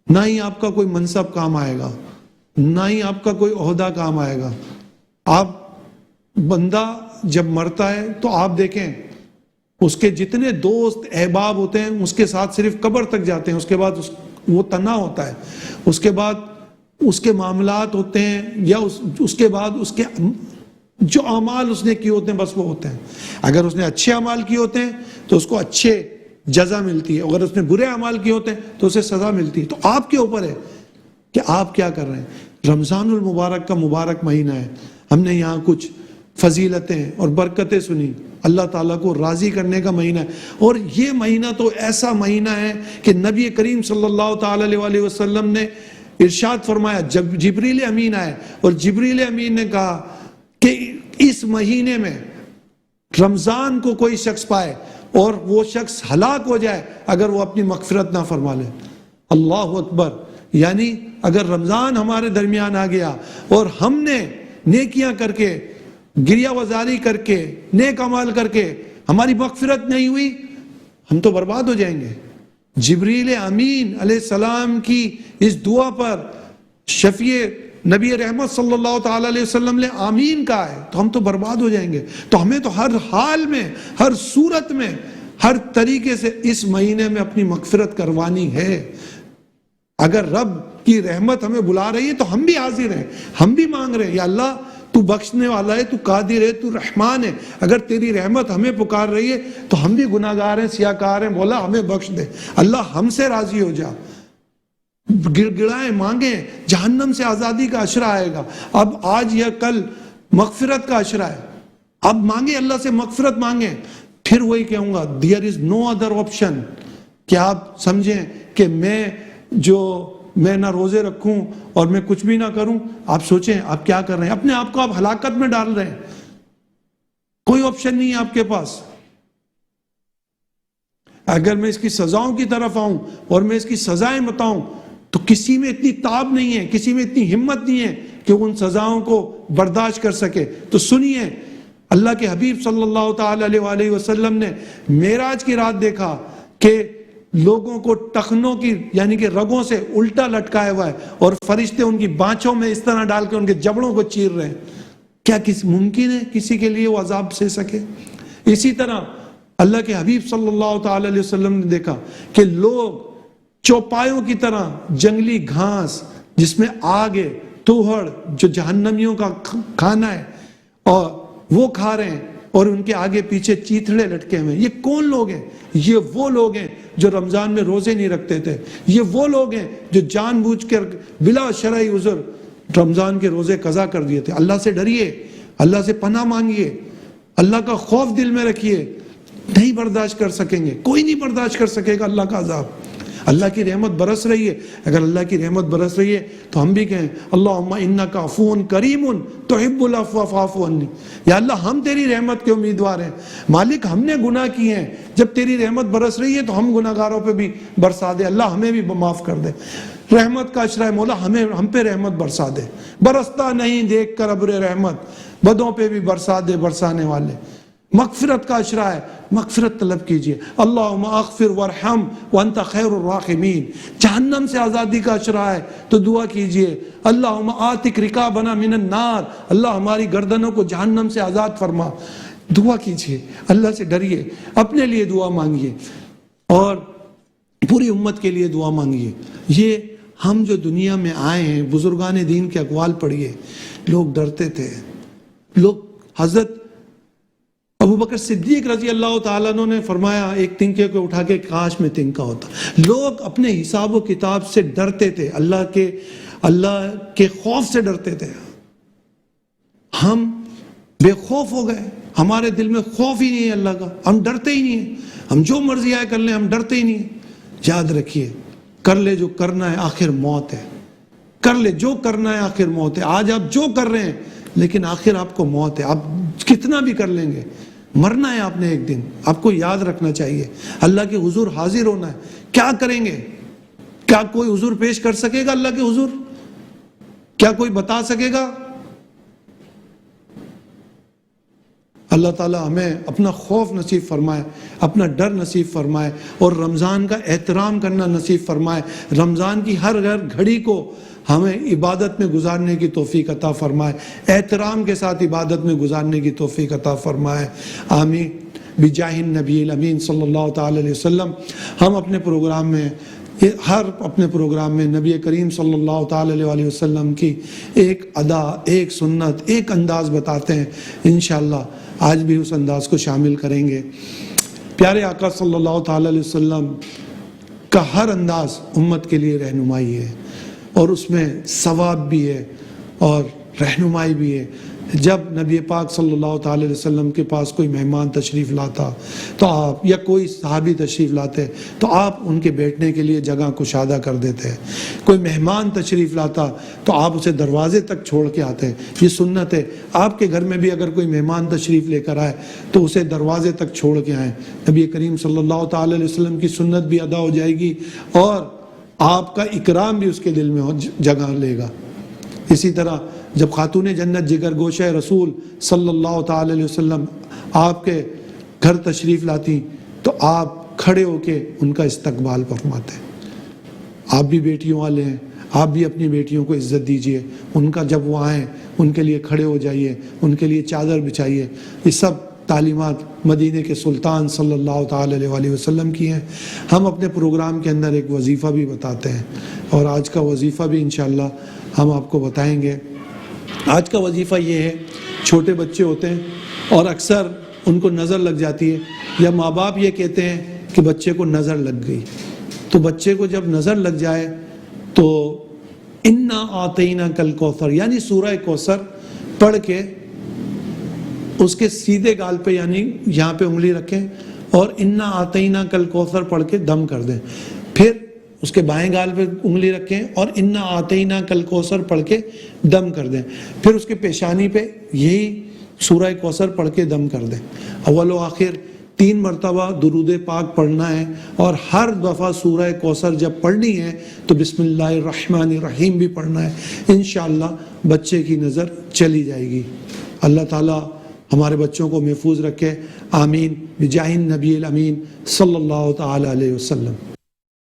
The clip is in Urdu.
نہ ہی آپ کا کوئی منصب کام آئے گا، نہ ہی آپ کا کوئی عہدہ کام آئے گا. آپ بندہ جب مرتا ہے تو آپ دیکھیں اس کے جتنے دوست احباب ہوتے ہیں اس کے ساتھ صرف قبر تک جاتے ہیں، اس کے بعد وہ تنہا ہوتا ہے. اس کے بعد اس کے معاملات ہوتے ہیں، یا اس کے بعد اس کے جو اعمال اس نے کیے ہوتے ہیں بس وہ ہوتے ہیں. اگر اس نے اچھے اعمال کیے ہوتے ہیں تو اس کو اچھے جزا ملتی ہے، اگر اس نے برے اعمال کیے ہوتے ہیں تو اسے سزا ملتی ہے. تو آپ کے اوپر ہے کہ آپ کیا کر رہے ہیں. رمضان المبارک کا مبارک مہینہ ہے، ہم نے یہاں کچھ فضیلتیں اور برکتیں سنی. اللہ تعالیٰ کو راضی کرنے کا مہینہ ہے، اور یہ مہینہ تو ایسا مہینہ ہے کہ نبی کریم صلی اللہ تعالی علیہ وسلم نے ارشاد فرمایا. جب جبریل امین آئے اور جبریل امین نے کہا کہ اس مہینے میں رمضان کو کوئی شخص پائے اور وہ شخص ہلاک ہو جائے اگر وہ اپنی مغفرت نہ فرما لے. اللہ اکبر. یعنی اگر رمضان ہمارے درمیان آ گیا اور ہم نے نیکیاں کر کے، گریہ وزاری کر کے، نیک عمل کر کے ہماری مغفرت نہیں ہوئی، ہم تو برباد ہو جائیں گے. جبریل امین علیہ السلام کی اس دعا پر شفیع نبی رحمت صلی اللہ تعالی علیہ وسلم نے آمین کہا ہے تو ہم تو برباد ہو جائیں گے. تو ہمیں تو ہر حال میں، ہر صورت میں، ہر طریقے سے اس مہینے میں اپنی مغفرت کروانی ہے. اگر رب کی رحمت ہمیں بلا رہی ہے تو ہم بھی حاضر ہیں، ہم بھی مانگ رہے ہیں، یا اللہ تو بخشنے والا ہے، تو قادر ہے، تو رحمان ہے، اگر تیری رحمت ہمیں پکار رہی ہے تو ہم بھی گناہگار ہیں، سیاہکار ہیں، مولا ہمیں بخش دے. اللہ ہم سے راضی ہو جا. گڑ گڑائیں، مانگیں. جہنم سے آزادی کا عشرہ آئے گا. اب آج یا کل مغفرت کا عشرہ ہے، اب مانگیں، اللہ سے مغفرت مانگیں. پھر وہی کہوں گا there is no other option کہ آپ سمجھیں کہ میں نہ روزے رکھوں اور میں کچھ بھی نہ کروں. آپ سوچیں آپ کیا کر رہے ہیں، اپنے آپ کو آپ ہلاکت میں ڈال رہے ہیں. کوئی آپشن نہیں ہے آپ کے پاس. اگر میں اس کی سزاؤں کی طرف آؤں اور میں اس کی سزائیں بتاؤں تو کسی میں اتنی تاب نہیں ہے، کسی میں اتنی ہمت نہیں ہے کہ ان سزاؤں کو برداشت کر سکے. تو سنیے، اللہ کے حبیب صلی اللہ تعالی علیہ وسلم نے معراج کی رات دیکھا کہ لوگوں کو ٹخنوں کی یعنی کہ رگوں سے الٹا لٹکایا ہوا ہے اور فرشتے ان کی بانچوں میں اس طرح ڈال کے ان کے جبڑوں کو چیر رہے ہیں. کیا ممکن ہے کسی کے لیے وہ عذاب سہ سکے؟ اسی طرح اللہ کے حبیب صلی اللہ تعالی علیہ وسلم نے دیکھا کہ لوگ چوپایوں کی طرح جنگلی گھاس جس میں آگ ہے، توہڑ جو جہنمیوں کا کھانا ہے، اور وہ کھا رہے ہیں اور ان کے آگے پیچھے چیتڑے لٹکے ہوئے ہیں. یہ کون لوگ ہیں؟ یہ وہ لوگ ہیں جو رمضان میں روزے نہیں رکھتے تھے. یہ وہ لوگ ہیں جو جان بوجھ کر بلا شرعی عذر رمضان کے روزے قضا کر دیے تھے. اللہ سے ڈریے، اللہ سے پناہ مانگیے، اللہ کا خوف دل میں رکھیے. نہیں برداشت کر سکیں گے، کوئی نہیں برداشت کر سکے گا اللہ کا عذاب. اللہ کی رحمت برس رہی ہے. اگر اللہ کی رحمت برس رہی ہے تو ہم بھی کہیں اللہم انک عفو کریم تحب العفو فاعف عنی. یا اللہ ہم تیری رحمت کے امیدوار ہیں. مالک ہم نے گناہ کیے ہیں، جب تیری رحمت برس رہی ہے تو ہم گناہگاروں پہ بھی برسا دے. اللہ ہمیں بھی معاف کر دے. رحمت کا عشرہ ہے، مولا ہم پہ رحمت برسا دے. برستا نہیں دیکھ کر ابر رحمت، بدوں پہ بھی برسا دے برسانے والے. مغفرت کا عشرہ ہے، مغفرت طلب کیجئے. اللہم اغفر وارحم وانت خیر الراحمین. جہنم سے آزادی کا عشرہ ہے تو دعا کیجئے اللہم آتک رکابنا من النار. اللہ ہماری گردنوں کو جہنم سے آزاد فرما. دعا کیجئے، اللہ سے ڈریے، اپنے لیے دعا مانگیے اور پوری امت کے لیے دعا مانگیے. یہ ہم جو دنیا میں آئے ہیں، بزرگان دین کے اقوال پڑھیے. لوگ ڈرتے تھے. لوگ حضرت ابو بکر صدیق رضی اللہ تعالیٰ عنہ نے فرمایا ایک تنکے کو اٹھا کے کاش میں تنکا ہوتا. لوگ اپنے حساب و کتاب سے ڈرتے تھے، اللہ کے خوف سے ڈرتے تھے. ہم بے خوف ہو گئے، ہمارے دل میں خوف ہی نہیں ہے اللہ کا، ہم ڈرتے ہی نہیں ہیں. ہم جو مرضی آئے کر لیں، ہم ڈرتے ہی نہیں ہیں. یاد رکھیے، کر لے جو کرنا ہے، آخر موت ہے. کر لے جو کرنا ہے، آخر موت ہے. آج آپ جو کر رہے ہیں لیکن آخر آپ کو موت ہے. آپ کتنا بھی کر لیں گے، مرنا ہے آپ نے ایک دن. آپ کو یاد رکھنا چاہیے، اللہ کے حضور حاضر ہونا ہے. کیا کریں گے؟ کیا کوئی حضور پیش کر سکے گا اللہ کے حضور؟ کیا کوئی بتا سکے گا؟ اللہ تعالیٰ ہمیں اپنا خوف نصیب فرمائے، اپنا ڈر نصیب فرمائے، اور رمضان کا احترام کرنا نصیب فرمائے۔ رمضان کی ہر گھڑی کو ہمیں عبادت میں گزارنے کی توفیق عطا فرمائے، احترام کے ساتھ عبادت میں گزارنے کی توفیق عطا فرمائے، آمین بجاہ النبی الامین صلی اللہ تعالی علیہ وسلم۔ ہم اپنے پروگرام میں اپنے پروگرام میں نبی کریم صلی اللہ تعالی علیہ وسلم کی ایک ادا، ایک سنت، ایک انداز بتاتے ہیں، انشاءاللہ آج بھی اس انداز کو شامل کریں گے۔ پیارے آقا صلی اللہ تعالی علیہ وسلم کا ہر انداز امت کے لیے رہنمائی ہے، اور اس میں ثواب بھی ہے اور رہنمائی بھی ہے۔ جب نبی پاک صلی اللہ تعالی علیہ وسلم کے پاس کوئی مہمان تشریف لاتا تو آپ، یا کوئی صحابی تشریف لاتے تو آپ ان کے بیٹھنے کے لیے جگہ کشادہ کر دیتے۔ کوئی مہمان تشریف لاتا تو آپ اسے دروازے تک چھوڑ کے آتے۔ یہ سنت ہے، آپ کے گھر میں بھی اگر کوئی مہمان تشریف لے کر آئے تو اسے دروازے تک چھوڑ کے آئیں۔ نبی کریم صلی اللہ تعالی علیہ وسلم کی سنت بھی ادا ہو جائے گی اور آپ کا اکرام بھی اس کے دل میں جگہ لے گا۔ اسی طرح جب خاتون جنت جگر گوشہ رسول صلی اللہ تعالی علیہ وسلم آپ کے گھر تشریف لاتی تو آپ کھڑے ہو کے ان کا استقبال فرماتے۔ آپ بھی بیٹیوں والے ہیں، آپ بھی اپنی بیٹیوں کو عزت دیجئے، ان کا جب وہ آئیں ان کے لیے کھڑے ہو جائیے، ان کے لیے چادر بچھائیے۔ یہ سب تعلیمات مدینے کے سلطان صلی اللہ تعالی علیہ وسلم کی ہیں۔ ہم اپنے پروگرام کے اندر ایک وظیفہ بھی بتاتے ہیں، اور آج کا وظیفہ بھی انشاءاللہ ہم آپ کو بتائیں گے۔ آج کا وظیفہ یہ ہے، چھوٹے بچے ہوتے ہیں اور اکثر ان کو نظر لگ جاتی ہے، یا ماں باپ یہ کہتے ہیں کہ بچے کو نظر لگ گئی، تو بچے کو جب نظر لگ جائے تو انا اعطیناک الکوثر یعنی سورہ کوثر پڑھ کے اس کے سیدھے گال پہ یعنی یہاں پہ انگلی رکھیں اور انا اعطیناک الکوثر پڑھ کے دم کر دیں، پھر اس کے بائیں گال پہ انگلی رکھیں اور انا اعطیناک الکوثر پڑھ کے دم کر دیں، پھر اس کے پیشانی پہ یہی سورہ کوثر پڑھ کے دم کر دیں۔ اول و آخر 3 مرتبہ درود پاک پڑھنا ہے، اور ہر دفعہ سورہ کوثر جب پڑھنی ہے تو بسم اللہ الرحمن الرحیم بھی پڑھنا ہے۔ انشاءاللہ بچے کی نظر چلی جائے گی۔ اللہ تعالیٰ ہمارے بچوں کو محفوظ رکھے، آمین بجاہ النبی الامین صلی اللہ تعالی علیہ وسلم۔